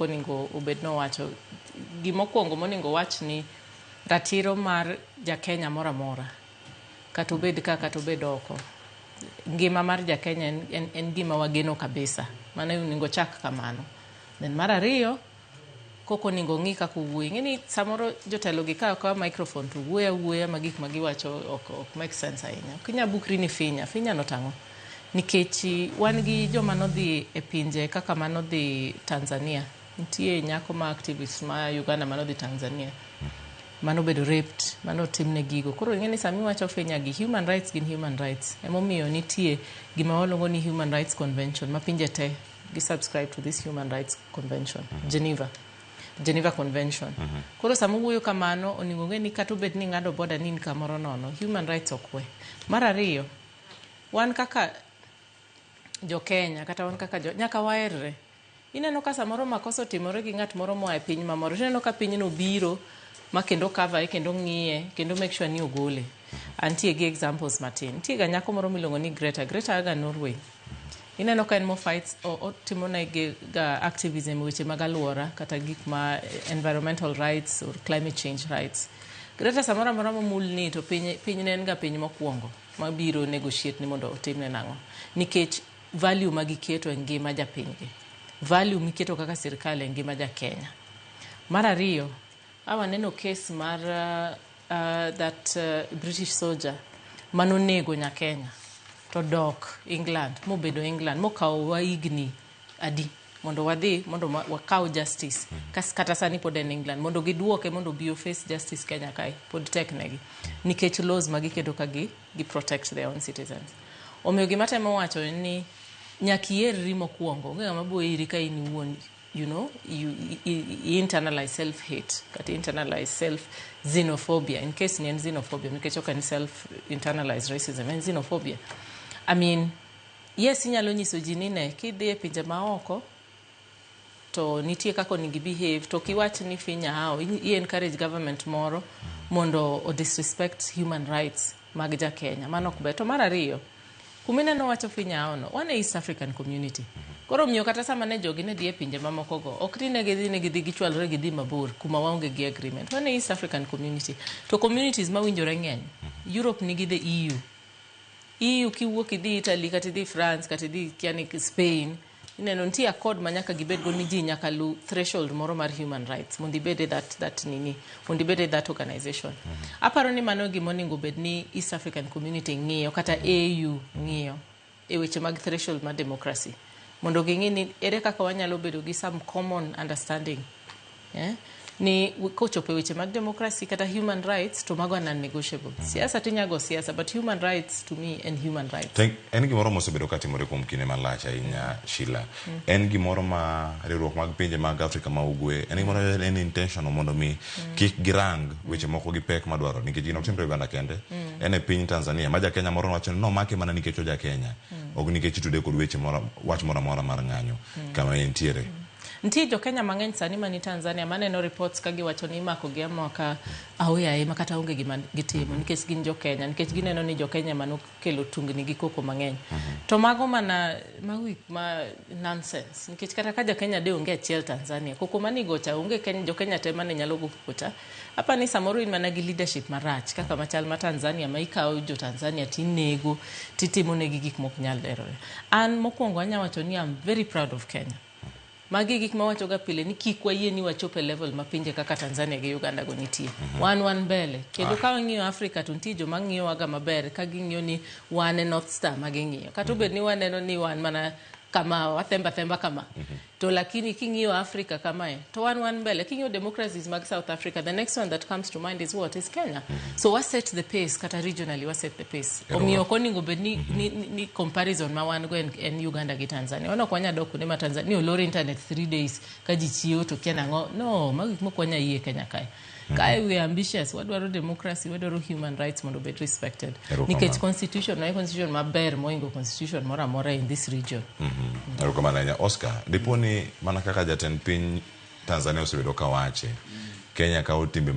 onego obed nowacho gimokwongo monego wach ni ratiro mar jakenya mora mora kata obed ka kata obed oko. Ngima mar jakenya en gima wageno kabisa. Mano onego chak kamano. Then mar ariyo koko onego ng'i kaka wuoyi. Ng'eni samoro jotelo gi kawo microphone to wuoya ma gik ma giwacho ok make sense ahinya. Ok inya bukri ni finya no tang'o. Nikech wan gi joma nodhi e pinje kaka manodhi Tanzania. Nitie nyako ma activist ma Uganda manodhi Tanzania. Manobedo raped, manotimne gigo. Koro ng'eni sami wacho finya gi human rights gin human rights. Emomiyo nitie gima waluongo ni Human Rights Convention ma pinje te gi subscribe to this Human Rights Convention, Geneva Convention. Koro sama wuoyo kamano onego ng'eni kata obed ni ng'ado boda nin kamoro nono, human rights okwe. Mar ariyo, wan kaka jo Kenya kata wan kaka nyaka waerre. Ineno ka samoro makosa otimore gi ng'at moro moa e piny mamoro. Ineno ka pinyno biro ma kendo cover kendo ng'iye kendo make sure ni ogole. Antie gi examples matin. Nitie ga nyako moro milongo ni Greta aga Norway. Ineno ka en mo fights timo na ga activism weche mag alwora kata gik ma environmental rights or climate change rights. Greta samora mora mulni to piny ne en ga piny mokwongo ma biro negotiate ni mondo otimne nang'o. Nikech value ma giketo e ngima japinygi. Value miketo kaka sirkal e ngima ja Kenya. Mar ariyo, awaneno case mar that British soldier manonego nya Kenya to dok England, mobedo England, mokawo waigni adi mondo wadhi mondo wakaw justice kata sani pod en England mondo giduoke mondo bio face justice Kenya kai pod teknegi nikech laws magikedo ka gi protect their own citizens. Omiyo gima temo wacho ni nyaki yerri mokwongo ng'e mabo iri ka in wuon, you know, you internalize self hate kata internalize self xenophobia in case ni xenophobia nikech ok en self internalize racism en xenophobia. I mean, yes, inyalo nyiso ji ni ne kidhi e pinje maoko to nitie kako ni behave to kiwach ni finya hao i encourage government moro mondo o disrespect human rights mag ja Kenya. Mano ok beto. Mar ariyo, kumene no wacho finya hao no, wan e East African community. Koro miyo kata sama ne jogi ne dhi e pinje mamoko go ok ri ne gidhi gichwalre gidhi mabor kuma waonge gi agreement. Wan e East African community. To communities ma winjore ng'eny. Europe nigi the EU kiwuok idhi Italy kata idhi France kata idhi kiani Spain, ineno nitie accord manyaka gibed go ni ji nyaka lu threshold moro mar human rights mondo ibede that nini mondo ibede that organization. Aparo ni mano gimo onego bed ni East African community ng'iyo kata AU ng'iyo e weche mag threshold mar democracy mondo ging'i ni ere kaka wanyalo bedo gi some common understanding ni kochopo weche mag democracy kata human rights to mago non-negotiable. Siasa tinyago siasa, but human rights to me and human rights. En gimoro mosebedo katimore kuom kinde malach ahinya, Sheila. En gimoro ma riwruok mag pinje mag Afrika ma ugwe. En gimoro en intentional mondo mi kik girang weche moko gi pek madwaro nikech gino timre Uganda kende. En e piny Tanzania ma ja Kenya moro wacho no make mana nikech ja Kenya. Og nikech tude kod weche moro wach moro mar ng'anyo kama entiere. Nitie jo Kenya mang'eny sani mani Tanzania maneno reports ka giwacho ni imako gi amaka aoyaye makata onge gima gitimo nikech gin jo Kenya nikech gineno ni jo Kenya manokelo tungni gi koko mang'eny. To mago mana ma nonsense nikech kata ka ja Kenya de onge achiel Tanzania koko mani gocha onge jo Kenya te mane nyalo go kocha. Hapa ni samoro in mana gi leadership marach kaka machal ma Tanzania ma ikawo jo Tanzania tinego titimo negi gik mok nyal derore. An mokwongo anya wacho ni I'm very proud of Kenya. Magi gik ma wacho ga pile ni kik wayie ni wachope level ma pinje kaka Tanzania gi Uganda go nitie. Wan mbele. Kendo ka wang'iyo Afrika to nitie joma ng'iyo waga maber ka ging'iyo ni wan e North Star ma ging'iyo. Kata obed ni waneno ni wan mana kama wathemba kama. To lakini king'iyo Afrika kama to wan mbele. King'iyo democracies mag South Africa, the next one that comes to mind is what? Is Kenya. So what set the pace kata regionally what set the pace. Omiyo koningo bed ni comparison ma wan go en Uganda gi Tanzania. Ono kwanya dok ne ma Tanzania olor internet 3 days ka ji chiwo to kia nango. No, magik mokwanya yie Kenya kai. Kai we ambitious, wadwaro democracy, wadwaro human rights mondo be respected. Nikech constitution maber moingo constitution mora mora in this region. Erokamano Oscar, diponi mana kaka jatend piny Tanzania osebedo ka wache Kenya kawo timbe